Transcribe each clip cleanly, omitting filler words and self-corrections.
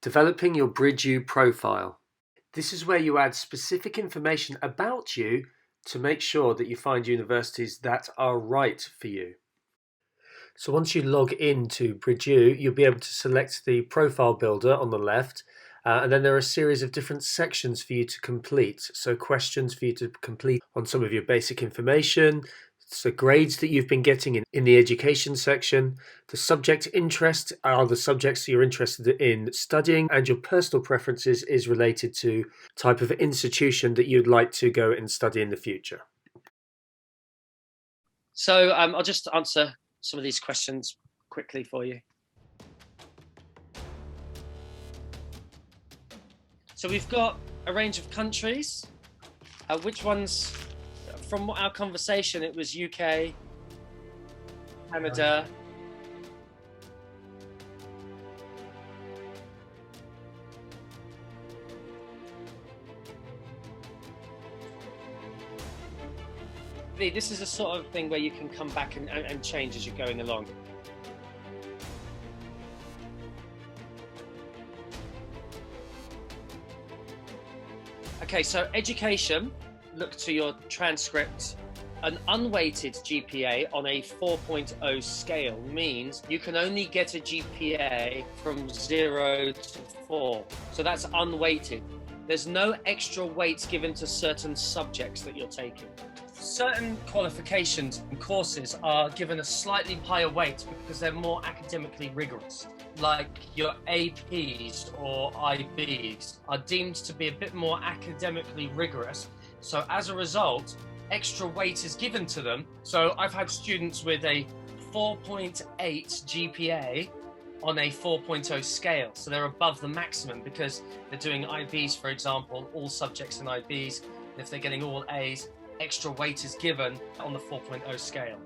Developing your BridgeU profile. This is where you add specific information about you to make sure that you find universities that are right for you. So once you log into BridgeU, you'll be able to select the profile builder on the left, and then there are a series of different sections for you to complete. So questions for you to complete on some of your basic information, so grades that you've been getting in the education section, the subject interest are the subjects you're interested in studying, and your personal preferences is related to type of institution that you'd like to go and study in the future. So I'll just answer some of these questions quickly for you. So we've got a range of countries. Which ones? From our conversation, it was UK, Canada, this is a sort of thing where you can come back and change as you're going along. Okay, so education. Look to your transcript. An unweighted GPA on a 4.0 scale means you can only get a GPA from 0 to 4. So that's unweighted. There's no extra weight given to certain subjects that you're taking. Certain qualifications and courses are given a slightly higher weight because they're more academically rigorous. Like your APs or IBs are deemed to be a bit more academically rigorous. So as a result, extra weight is given to them. So I've had students with a 4.8 GPA on a 4.0 scale. So they're above the maximum because they're doing IBs, for example, all subjects in IBs. And if they're getting all A's, extra weight is given on the 4.0 scale.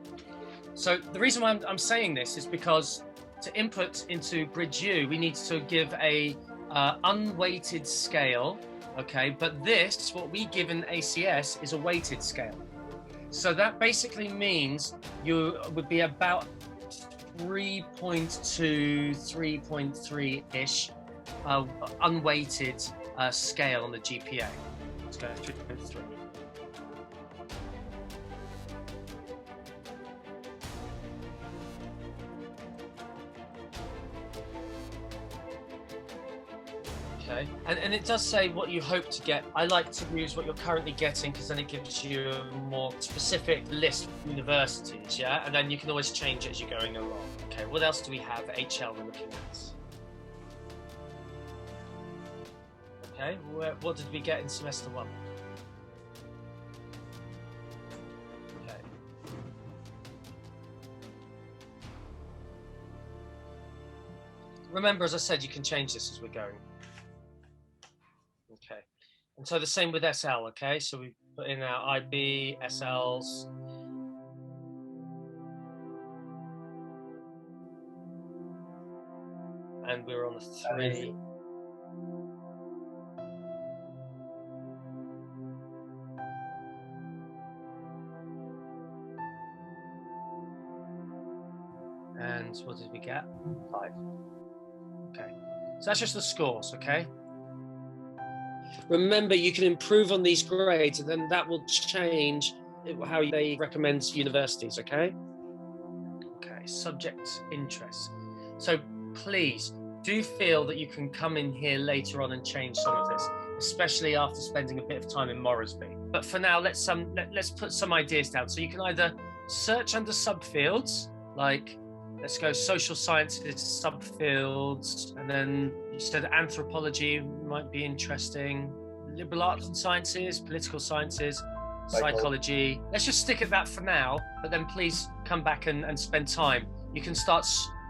So the reason why I'm saying this is because to input into BridgeU, we need to give a unweighted scale. Okay, but this, what we give in ACS, is a weighted scale. So that basically means you would be about 3.2, 3.3-ish unweighted scale on the GPA. Let's go 3.3. Okay. And it does say what you hope to get. I like to use what you're currently getting because then it gives you a more specific list of universities, yeah? And then you can always change it as you're going along. Okay, what else do we have? HL we're looking at. Okay, what did we get in semester 1? Okay. Remember, as I said, you can change this as we're going. Okay, and so the same with SL, okay? So we put in our IB, SLs. And we're on the 3. And what did we get? 5. Okay, so that's just the scores, okay? Remember, you can improve on these grades, and then that will change how they recommend universities, okay? Okay, subject interest. So please do feel that you can come in here later on and change some of this, especially after spending a bit of time in Moresby. But for now, let's put some ideas down. So you can either search under subfields, like let's go social sciences subfields, and then you said anthropology might be interesting, liberal arts and sciences, political sciences, psychology. Let's just stick at that for now, but then please come back and spend time. You can start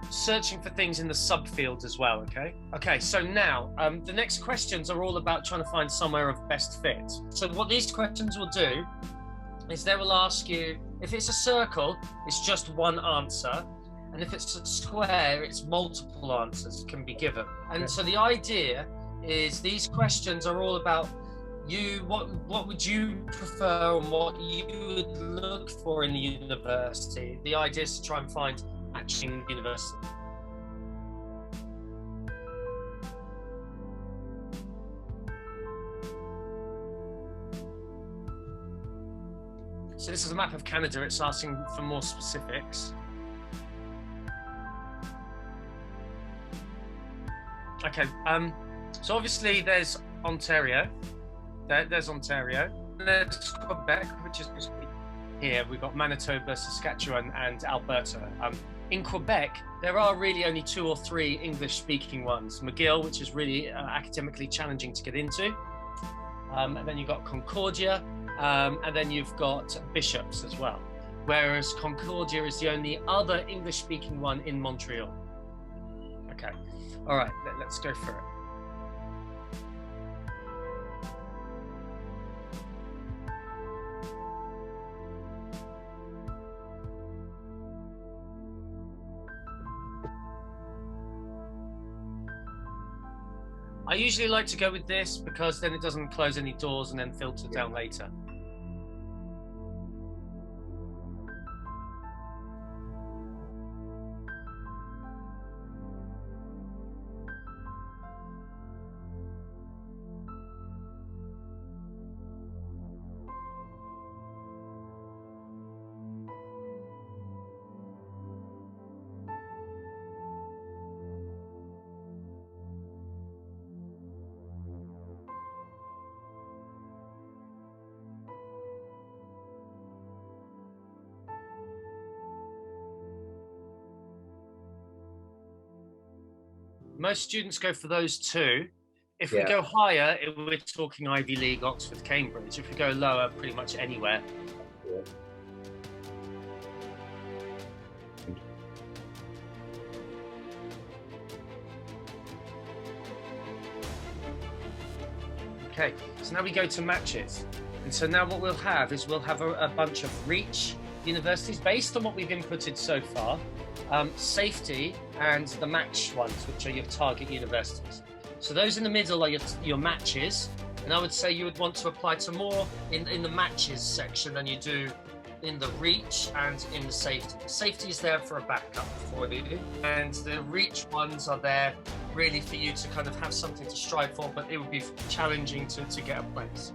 searching for things in the subfields as well, okay? Okay, so now the next questions are all about trying to find somewhere of best fit. So what these questions will do is they will ask you, if it's a circle, it's just one answer. And if it's a square, it's multiple answers can be given. And so the idea is these questions are all about you, what would you prefer and what you would look for in the university. The idea is to try and find matching university. So this is a map of Canada. It's asking for more specifics. Okay, so obviously there's Ontario. There's Ontario. There's Quebec, which is here. We've got Manitoba, Saskatchewan, and Alberta. In Quebec, there are really only 2 or 3 English-speaking ones. McGill, which is really academically challenging to get into. And then you've got Concordia, and then you've got Bishops as well. Whereas Concordia is the only other English-speaking one in Montreal. Okay, all right, let's go for it. I usually like to go with this because then it doesn't close any doors and then filter down later. Most students go for those 2. If we go higher, we're talking Ivy League, Oxford, Cambridge. If we go lower, pretty much anywhere. Yeah. Okay, so now we go to matches. And so now what we'll have is we'll have a bunch of reach universities based on what we've inputted so far, safety, and the match ones, which are your target universities. So those in the middle are your matches, and I would say you would want to apply to more in the matches section than you do in the reach and in the safety. The safety is there for a backup for you, and the reach ones are there really for you to kind of have something to strive for, but it would be challenging to get a place.